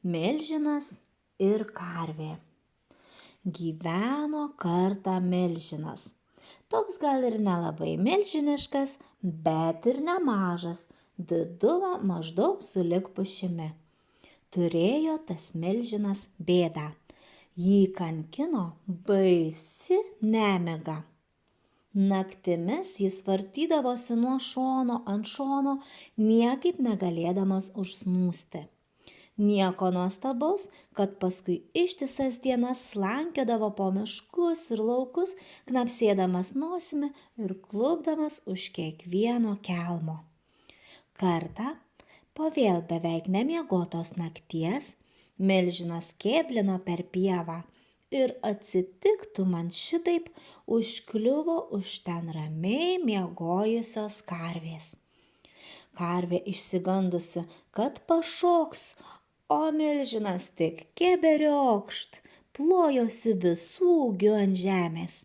Milžinas ir karvė. Gyveno kartą milžinas. Toks gal ir nelabai milžiniškas, bet ir nemažas, didumo maždaug sulig pušimi. Turėjo tas milžinas bėdą. Jį kankino baisi nemiga. Naktimis jis vartydavosi nuo šono ant šono, niekaip negalėdamas užsnūsti. Nieko nuostabaus, kad paskui ištisas dienas slankiodavo po miškus ir laukus, knapsėdamas nosimi ir klupdamas už kiekvieno kelmo. Kartą, po vėl beveik nemiegotos nakties, milžinas kėblino per pievą ir atsitiktų man šitaip užkliuvo už ten ramiai miegojusios karvės. Karvė išsigandusi, kad pašoks, o milžinas tik keberiokšt, plojosi visų ūgiu ant žemės.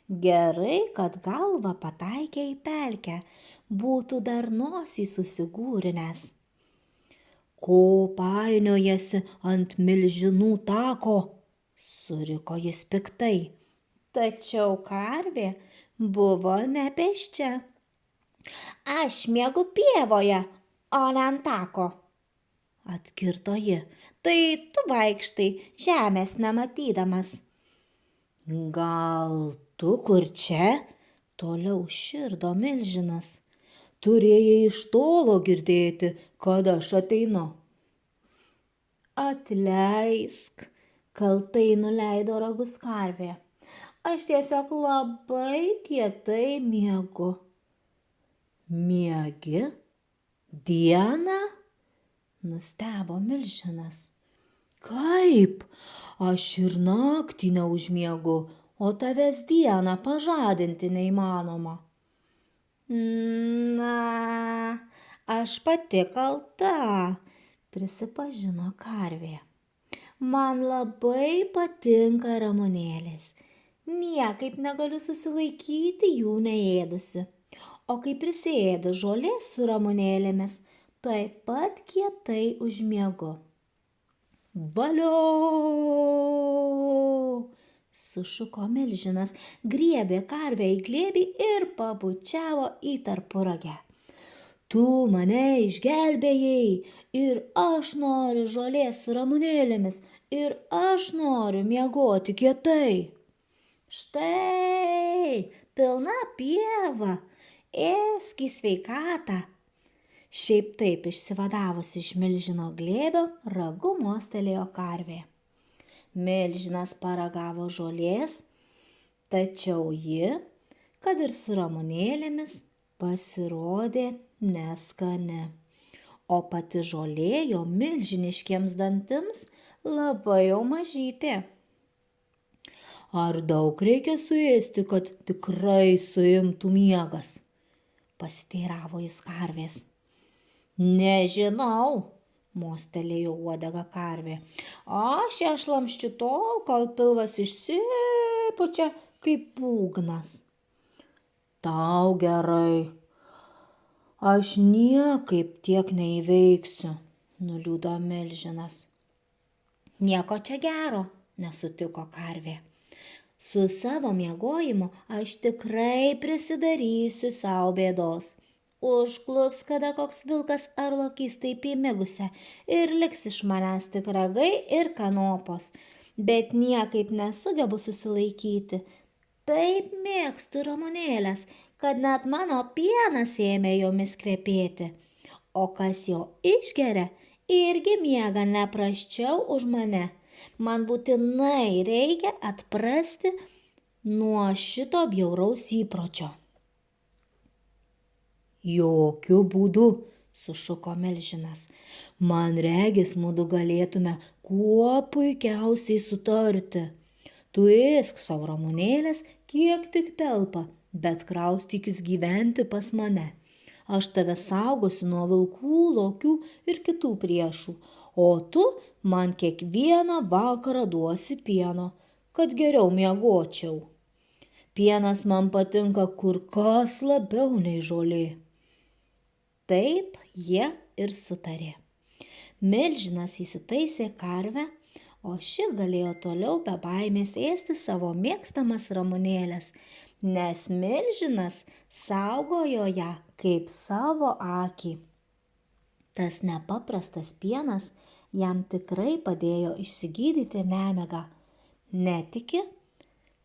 Gerai, kad galva pataikė į pelkę, būtų dar nosį susigūrinęs. Ko painiojasi ant milžinų tako, suriko jis piktai. Tačiau karvė buvo nepėsčia. Aš miegu pievoje, o ne ant tako, atkirto ji. Tai tu vaikštai žemės nematydamas. Gal tu kur čia? Toliau širdo milžinas. Turėjai iš tolo girdėti, kad aš ateinu. Atleisk, kaltai nuleido ragus karvė. Aš tiesiog labai kietai miegu. Miegi? Dieną? Nustebo milžinas. Kaip? Aš ir naktį neužmiegu, o tavęs dieną pažadinti neįmanoma. Na, aš pati kalta, prisipažino karvė. Man labai patinka ramunėlės. Niekaip negaliu susilaikyti jų neėdusi. O kai prisėdu žolės su ramunėlėmis, taip pat kietai užmiegu. Valio! Sušuko milžinas, griebė karvę į glėbį ir pabučiavo į tarpuragę. Tu mane išgelbėjai ir aš noriu žolės su ramunėlėmis ir aš noriu miegoti kietai. Štai, pilna pieva, ėsk į sveikatą. Šiaip taip išsivadavusi iš milžino glėbio, ragu mostelėjo karvė. Milžinas paragavo žolės, tačiau ji, kad ir su ramunėlėmis, pasirodė neskani. O pati žolė jo milžiniškiems dantims labai jau mažytė. Ar daug reikia suėsti, kad tikrai suimtų miegas? Pasiteiravo jis karvės. Nežinau, mostelėjo uodega karvė. Aš ją šlamščiu tol, kol pilvas išsipučia kaip būgnas. Tau gerai. Aš niekaip tiek neįveiksiu, nuliūdo milžinas. Nieko čia gero, nesutiko karvė. Su savo miegojimu aš tikrai prisidarysiu sau bėdos. Užklups kada koks vilkas ar lokys taip įmigusią ir liks iš manęs tik ragai ir kanopos, bet niekaip nesugebu susilaikyti. Taip mėgstu ramunėlės, kad net mano pienas ėmė jomis kvepėti, o kas jo išgeria, irgi miega neprasčiau už mane. Man būtinai reikia atprasti nuo šito bjauraus įpročio. Jokiu būdu, sušuko milžinas. Man regis, mudu galėtume kuo puikiausiai sutarti. Tu ėsk savo ramunėlės, kiek tik telpa, bet kraustykis gyventi pas mane. Aš tave saugosiu nuo vilkų, lokių ir kitų priešų, o tu man kiekvieną vakarą duosi pieno, kad geriau miegočiau. Pienas man patinka kur kas labiau nei žolė. Taip jie ir sutarė. Milžinas įsitaisė karvę, o ši galėjo toliau be baimės ėsti savo mėgstamas ramunėles, nes milžinas saugojo ją kaip savo akį. Tas nepaprastas pienas jam tikrai padėjo išsigydyti nemigą. Netiki?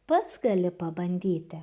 Pats gali pabandyti.